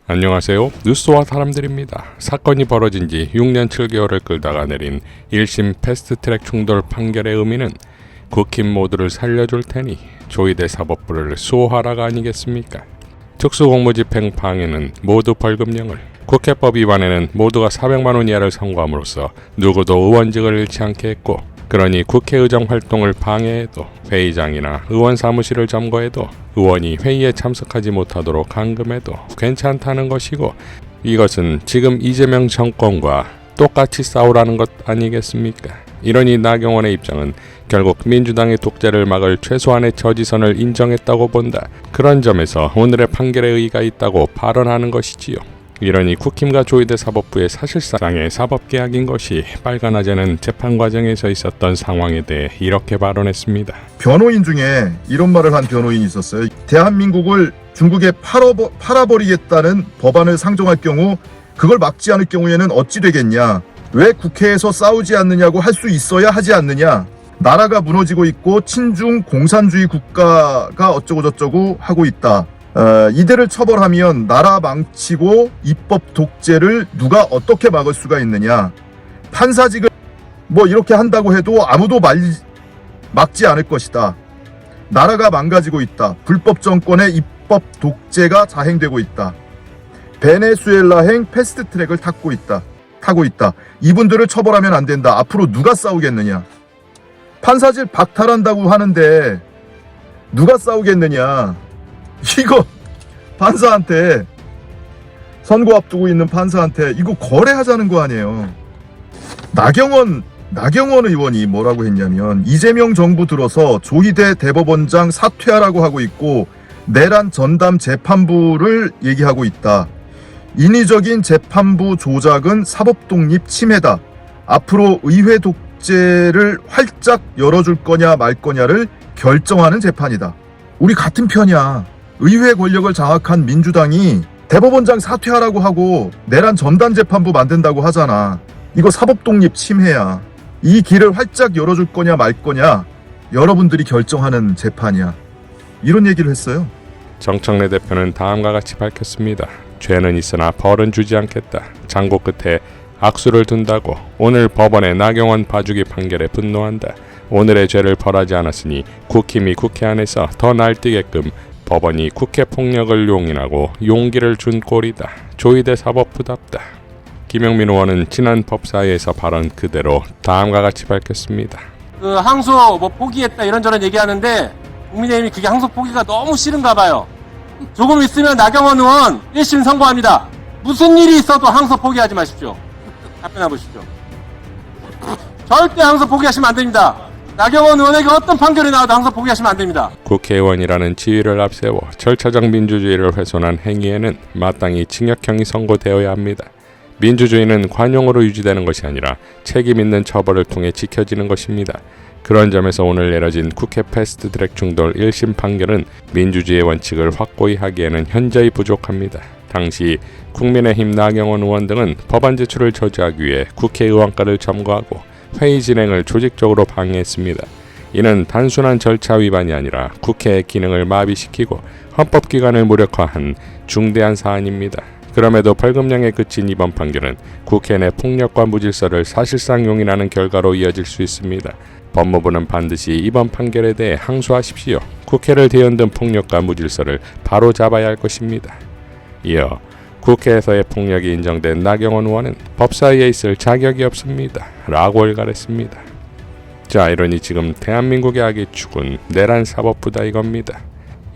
안녕하세요. 뉴스와 사람들입니다. 사건이 벌어진 지 6년 7개월을 끌다가 내린 1심 패스트트랙 충돌 판결의 의미는 국힘 모두를 살려줄 테니 조이대 사법부를 수호하라가 아니겠습니까? 특수공무집행 방해는 모두 벌금형을, 국회법 위반에는 모두가 400만 원 이하를 선고함으로써 누구도 의원직을 잃지 않게 했고, 그러니 국회의정 활동을 방해해도, 회의장이나 의원 사무실을 점거해도, 의원이 회의에 참석하지 못하도록 감금해도 괜찮다는 것이고, 이것은 지금 이재명 정권과 똑같이 싸우라는 것 아니겠습니까? 이러니 나경원의 입장은 결국 민주당의 독재를 막을 최소한의 저지선을 인정했다고 본다. 그런 점에서 오늘의 판결에 의의가 있다고 발언하는 것이지요. 이러니 국힘과 조이대 사법부의 사실상의 사법개혁인 것이 빨간아재는 재판 과정에서 있었던 상황에 대해 이렇게 발언했습니다. 변호인 중에 이런 말을 한 변호인이 있었어요. 대한민국을 중국에 팔아버리겠다는 법안을 상정할 경우 그걸 막지 않을 경우에는 어찌 되겠냐. 왜 국회에서 싸우지 않느냐고 할 수 있어야 하지 않느냐. 나라가 무너지고 있고 친중 공산주의 국가가 어쩌고저쩌고 하고 있다. 이들을 처벌하면 나라 망치고 입법 독재를 누가 어떻게 막을 수가 있느냐. 판사직을 이렇게 한다고 해도 아무도 막지 않을 것이다. 나라가 망가지고 있다. 불법 정권의 입법 독재가 자행되고 있다. 베네수엘라행 패스트트랙을 타고 있다. 이분들을 처벌하면 안 된다. 앞으로 누가 싸우겠느냐. 판사직 박탈한다고 하는데 누가 싸우겠느냐. 이거 판사한테, 선고 앞두고 있는 판사한테 이거 거래하자는 거 아니에요. 나경원 의원이 뭐라고 했냐면, 이재명 정부 들어서 조희대 대법원장 사퇴하라고 하고 있고 내란 전담 재판부를 얘기하고 있다. 인위적인 재판부 조작은 사법 독립 침해다. 앞으로 의회 독재를 활짝 열어줄 거냐 말 거냐를 결정하는 재판이다. 우리 같은 편이야. 의회 권력을 장악한 민주당이 대법원장 사퇴하라고 하고 내란 전담 재판부 만든다고 하잖아. 이거 사법 독립 침해야. 이 길을 활짝 열어줄 거냐 말 거냐 여러분들이 결정하는 재판이야. 이런 얘기를 했어요. 정청래 대표는 다음과 같이 밝혔습니다. 죄는 있으나 벌은 주지 않겠다. 장고 끝에 악수를 둔다고 오늘 법원의 나경원 봐주기 판결에 분노한다. 오늘의 죄를 벌하지 않았으니 국힘이 국회 안에서 더 날뛰게끔 법원이 국회 폭력을 용인하고 용기를 준 꼴이다. 조이대 사법부답다. 김영민 의원은 지난 법사위에서 발언 그대로 다음과 같이 밝혔습니다. 항소 포기했다 이런저런 얘기하는데 국민의힘이 그게 항소 포기가 너무 싫은가 봐요. 조금 있으면 나경원 의원 1심 선고합니다. 무슨 일이 있어도 항소 포기하지 마십시오. 답변해 보십시오. 절대 항소 포기하시면 안 됩니다. 나경원 의원에게 어떤 판결이 나와도 항소 포기하시면 안 됩니다. 국회의원이라는 지위를 앞세워 절차적 민주주의를 훼손한 행위에는 마땅히 징역형이 선고되어야 합니다. 민주주의는 관용으로 유지되는 것이 아니라 책임 있는 처벌을 통해 지켜지는 것입니다. 그런 점에서 오늘 내려진 국회 패스트트랙 충돌 1심 판결은 민주주의의 원칙을 확고히 하기에는 현저히 부족합니다. 당시 국민의힘 나경원 의원 등은 법안 제출을 저지하기 위해 국회의원과를 점거하고 회의 진행을 조직적으로 방해했습니다. 이는 단순한 절차 위반이 아니라 국회의 기능을 마비시키고 헌법기관을 무력화한 중대한 사안입니다. 그럼에도 벌금형에 그친 이번 판결은 국회 내 폭력과 무질서를 사실상 용인하는 결과로 이어질 수 있습니다. 법무부는 반드시 이번 판결에 대해 항소하십시오. 국회를 뒤흔든 폭력과 무질서를 바로 잡아야 할 것입니다. 이어 국회에서의 폭력이 인정된 나경원 의원은 법사위에 있을 자격이 없습니다. 라고 일갈했습니다. 자, 이러니 지금 대한민국의 악의 축은 내란 사법부다 이겁니다.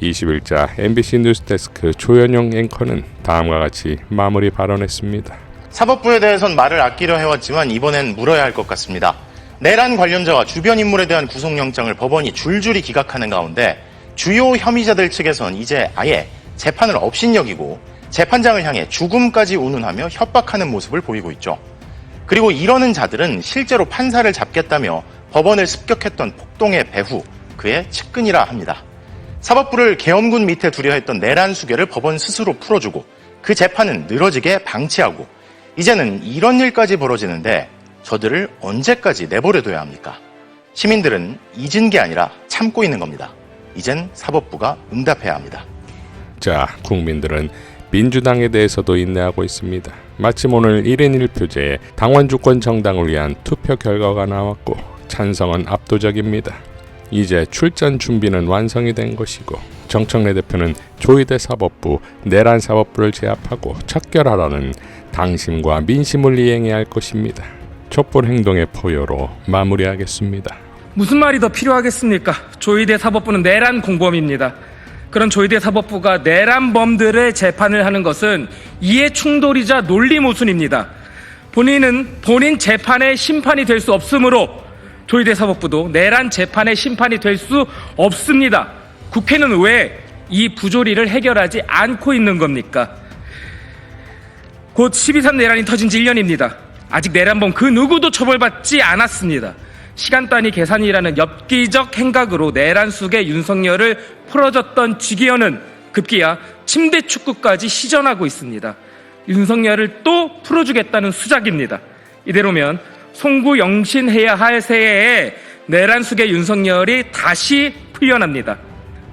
20일자 MBC 뉴스데스크 조현영 앵커는 다음과 같이 마무리 발언했습니다. 사법부에 대해선 말을 아끼려 해왔지만 이번엔 물어야 할 것 같습니다. 내란 관련자와 주변 인물에 대한 구속영장을 법원이 줄줄이 기각하는 가운데 주요 혐의자들 측에선 이제 아예 재판을 업신여기고 재판장을 향해 죽음까지 운운하며 협박하는 모습을 보이고 있죠. 그리고 이러는 자들은 실제로 판사를 잡겠다며 법원을 습격했던 폭동의 배후, 그의 측근이라 합니다. 사법부를 계엄군 밑에 두려 했던 내란 수괴를 법원 스스로 풀어주고 그 재판은 늘어지게 방치하고 이제는 이런 일까지 벌어지는데 저들을 언제까지 내버려둬야 합니까? 시민들은 잊은 게 아니라 참고 있는 겁니다. 이젠 사법부가 응답해야 합니다. 자, 국민들은 민주당에 대해서도 인내하고 있습니다. 마침 오늘 1인 1표제의 당원 주권 정당을 위한 투표 결과가 나왔고 찬성은 압도적입니다. 이제 출전 준비는 완성이 된 것이고 정청래 대표는 조희대 사법부, 내란 사법부를 제압하고 척결하라는 당심과 민심을 이행해야 할 것입니다. 촛불 행동의 포효로 마무리하겠습니다. 무슨 말이 더 필요하겠습니까? 조희대 사법부는 내란 공범입니다. 그런 조희대 사법부가 내란범들의 재판을 하는 것은 이해 충돌이자 논리 모순입니다. 본인은 본인 재판의 심판이 될 수 없으므로 조희대 사법부도 내란 재판의 심판이 될 수 없습니다. 국회는 왜 이 부조리를 해결하지 않고 있는 겁니까? 곧 12.3 내란이 터진 지 1년입니다. 아직 내란범 그 누구도 처벌받지 않았습니다. 시간 단위 계산이라는 엽기적 행각으로 내란 속에 윤석열을 풀어줬던 지기현은 급기야 침대 축구까지 시전하고 있습니다. 윤석열을 또 풀어주겠다는 수작입니다. 이대로면 송구영신해야 할 새해에 내란 속의 윤석열이 다시 풀려납니다.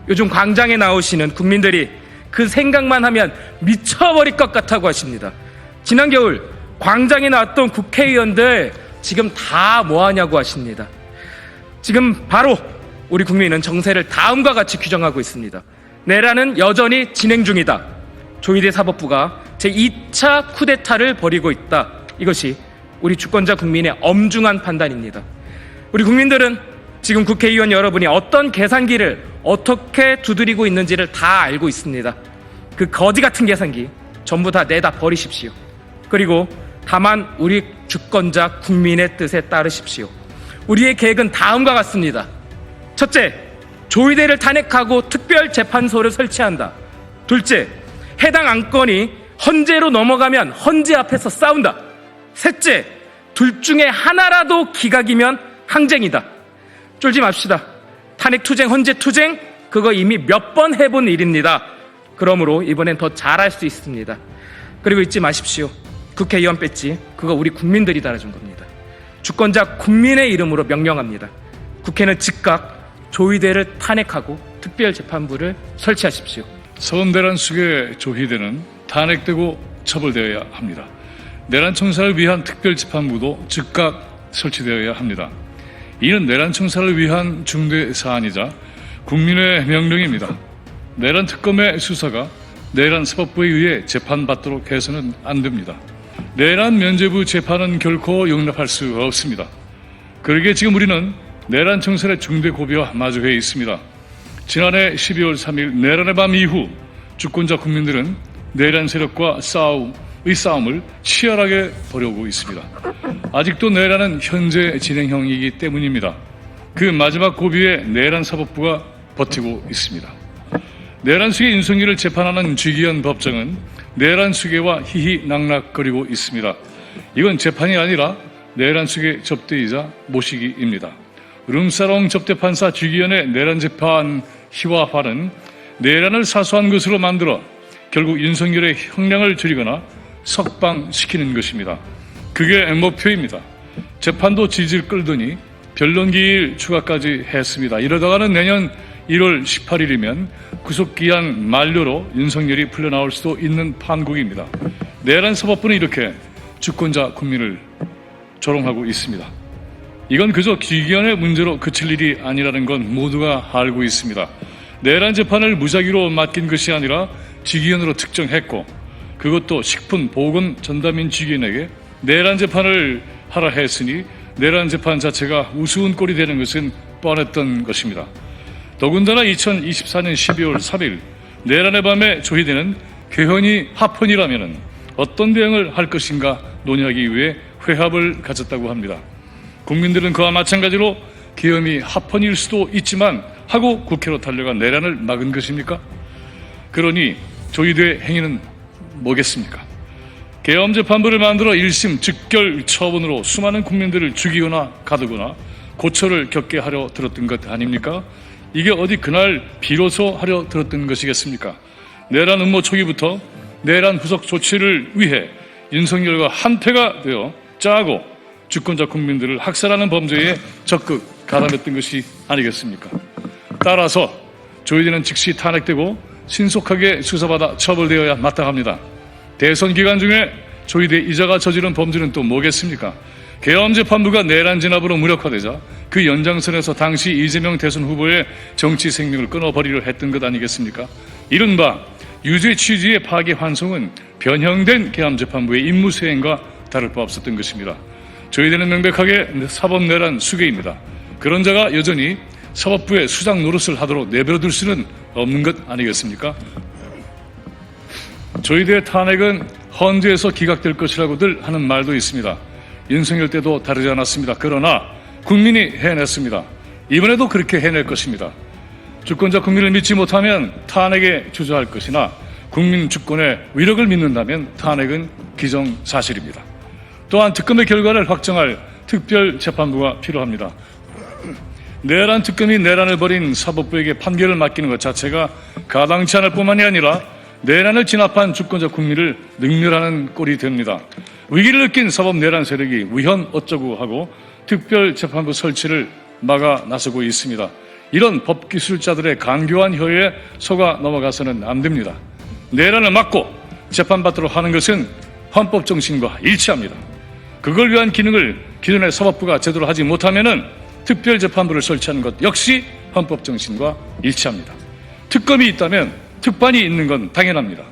요즘 광장에 나오시는 국민들이 그 생각만 하면 미쳐버릴 것 같다고 하십니다. 지난 겨울 광장에 나왔던 국회의원들 지금 다 뭐하냐고 하십니다. 지금 바로 우리 국민은 정세를 다음과 같이 규정하고 있습니다. 내란은 여전히 진행 중이다. 조희대 사법부가 제2차 쿠데타를 벌이고 있다. 이것이 우리 주권자 국민의 엄중한 판단입니다. 우리 국민들은 지금 국회의원 여러분이 어떤 계산기를 어떻게 두드리고 있는지를 다 알고 있습니다. 그 거지 같은 계산기 전부 다 내다 버리십시오. 그리고 다만 우리 주권자 국민의 뜻에 따르십시오. 우리의 계획은 다음과 같습니다. 첫째, 조희대를 탄핵하고 특별재판소를 설치한다. 둘째, 해당 안건이 헌재로 넘어가면 헌재 앞에서 싸운다. 셋째, 둘 중에 하나라도 기각이면 항쟁이다. 쫄지 맙시다. 탄핵투쟁, 헌재투쟁 그거 이미 몇 번 해본 일입니다. 그러므로 이번엔 더 잘할 수 있습니다. 그리고 잊지 마십시오. 국회의원 배지 그거 우리 국민들이 달아준 겁니다. 주권자 국민의 이름으로 명령합니다. 국회는 즉각 조희대를 탄핵하고 특별재판부를 설치하십시오. 서울내란 속의 조희대는 탄핵되고 처벌되어야 합니다. 내란 청사를 위한 특별재판부도 즉각 설치되어야 합니다. 이는 내란 청사를 위한 중대 사안이자 국민의 명령입니다. 내란 특검의 수사가 내란 사법부에 의해 재판받도록 해서는 안 됩니다. 내란 면죄부 재판은 결코 용납할 수 없습니다. 그러기에 지금 우리는 내란 청산의 중대 고비와 마주해 있습니다. 지난해 12월 3일 내란의 밤 이후 주권자 국민들은 내란 세력과 싸움을 치열하게 벌여오고 있습니다. 아직도 내란은 현재 진행형이기 때문입니다. 그 마지막 고비에 내란 사법부가 버티고 있습니다. 내란 수계 윤석열을 재판하는 쥐기현 법정은 내란 수계와 희희낙낙거리고 있습니다. 이건 재판이 아니라 내란 수계 접대이자 모시기입니다. 룸사롱 접대판사 쥐기현의 내란 재판 희화화는 내란을 사소한 것으로 만들어 결국 윤석열의 형량을 줄이거나 석방시키는 것입니다. 그게 목표입니다. 재판도 질질 끌더니 변론기일 추가까지 했습니다. 이러다가는 내년 1월 18일이면 구속기한 만료로 윤석열이 풀려나올 수도 있는 판국입니다. 내란 사법부는 이렇게 주권자 국민을 조롱하고 있습니다. 이건 그저 기견의 문제로 그칠 일이 아니라는 건 모두가 알고 있습니다. 내란 재판을 무작위로 맡긴 것이 아니라 지기현으로 특정했고 그것도 식품보건 전담인 지기현에게 내란 재판을 하라 했으니 내란 재판 자체가 우스운 꼴이 되는 것은 뻔했던 것입니다. 더군다나 2024년 12월 3일 내란의 밤에 조희대는 개헌이 합헌이라면 어떤 대응을 할 것인가 논의하기 위해 회합을 가졌다고 합니다. 국민들은 그와 마찬가지로 계엄이 합헌일 수도 있지만 하고 국회로 달려간 내란을 막은 것입니까? 그러니 조희대 행위는 뭐겠습니까? 계엄재판부를 만들어 1심 즉결 처분으로 수많은 국민들을 죽이거나 가두거나 고초를 겪게 하려 들었던 것 아닙니까? 이게 어디 그날 비로소 하려 들었던 것이겠습니까? 내란 음모 초기부터 내란 후속 조치를 위해 윤석열과 한패가 되어 짜고 주권자 국민들을 학살하는 범죄에 적극 가담했던 것이 아니겠습니까? 따라서 조희대는 즉시 탄핵되고 신속하게 수사받아 처벌되어야 마땅합니다. 대선 기간 중에 조희대 이자가 저지른 범죄는 또 뭐겠습니까? 계엄재판부가 내란 진압으로 무력화되자 그 연장선에서 당시 이재명 대선 후보의 정치 생명을 끊어버리려 했던 것 아니겠습니까? 이른바 유죄 취지의 파기환송은 변형된 계엄재판부의 임무 수행과 다를 바 없었던 것입니다. 조희대는 명백하게 사법내란 수괴입니다. 그런 자가 여전히 사법부의 수장 노릇을 하도록 내버려둘 수는 없는 것 아니겠습니까? 조희대의 탄핵은 헌재에서 기각될 것이라고들 하는 말도 있습니다. 윤석열 때도 다르지 않았습니다. 그러나 국민이 해냈습니다. 이번에도 그렇게 해낼 것입니다. 주권자 국민을 믿지 못하면 탄핵에 주저할 것이나 국민 주권의 위력을 믿는다면 탄핵은 기정사실입니다. 또한 특검의 결과를 확정할 특별재판부가 필요합니다. 내란 특검이 내란을 벌인 사법부에게 판결을 맡기는 것 자체가 가당치 않을 뿐만이 아니라 내란을 진압한 주권자 국민을 능멸하는 꼴이 됩니다. 위기를 느낀 사법 내란 세력이 위헌 어쩌고 하고 특별재판부 설치를 막아 나서고 있습니다. 이런 법기술자들의 간교한 혀에 속아 넘어가서는 안 됩니다. 내란을 막고 재판받도록 하는 것은 헌법 정신과 일치합니다. 그걸 위한 기능을 기존의 사법부가 제대로 하지 못하면은 특별재판부를 설치하는 것 역시 헌법 정신과 일치합니다. 특검이 있다면 특반이 있는 건 당연합니다.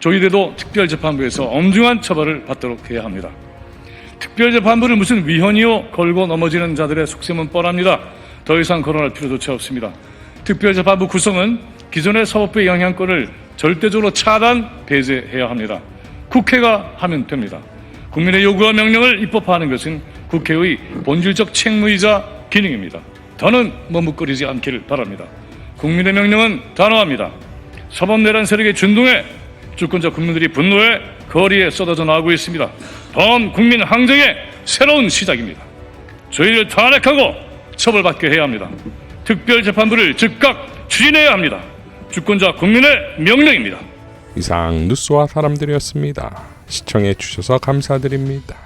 조희대도 특별재판부에서 엄중한 처벌을 받도록 해야 합니다. 특별재판부를 무슨 위헌이요 걸고 넘어지는 자들의 속셈은 뻔합니다. 더 이상 거론할 필요조차 없습니다. 특별재판부 구성은 기존의 사법부의 영향권을 절대적으로 차단, 배제해야 합니다. 국회가 하면 됩니다. 국민의 요구와 명령을 입법화하는 것은 국회의 본질적 책무이자 기능입니다. 더는 머뭇거리지 않기를 바랍니다. 국민의 명령은 단호합니다. 사법내란 세력의 준동에 주권자 국민들이 분노해 거리에 쏟아져 나오고 있습니다. 범 국민 항쟁의 새로운 시작입니다. 저희를 탄핵하고 처벌받게 해야 합니다. 특별재판부를 즉각 추진해야 합니다. 주권자 국민의 명령입니다. 이상 뉴스와 사람들이었습니다. 시청해 주셔서 감사드립니다.